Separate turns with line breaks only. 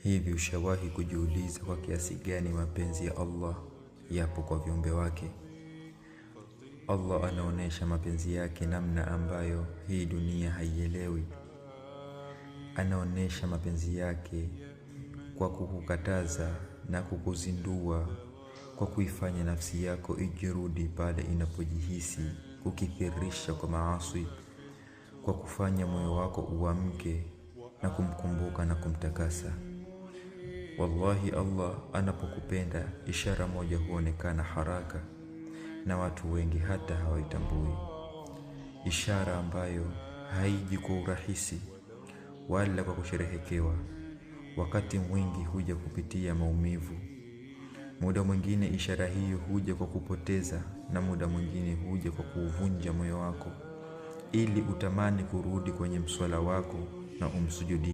Hivi ushawahi kujiuliza kwa kiasi gani mapenzi ya Allah yapo kwa viumbe wake? Allah anaonesha mapenzi yake namna ambayo hii dunia haielewi. Anaonesha mapenzi yake kwa kukukataza na kukuzindua, kwa kuifanya nafsi yako ijirudi pale inapojihisi kukithirisha kwa maasi, kwa kufanya moyo wako uamke na kumkumbuka na kumtakasa. Wallahi, Allah anapokupenda ishara moja huonekana haraka na watu wengi hata hawaitambui. Ishara ambayo haiji kwa urahisi wala kwa kusherehekewa. Wakati mwingi huja kupitia maumivu. Muda mwingine ishara hiyo huja kwa kupoteza, na muda mwingine huja kwa kuuvunja moyo wako ili utamani kurudi kwenye mswala wako na umsujudie.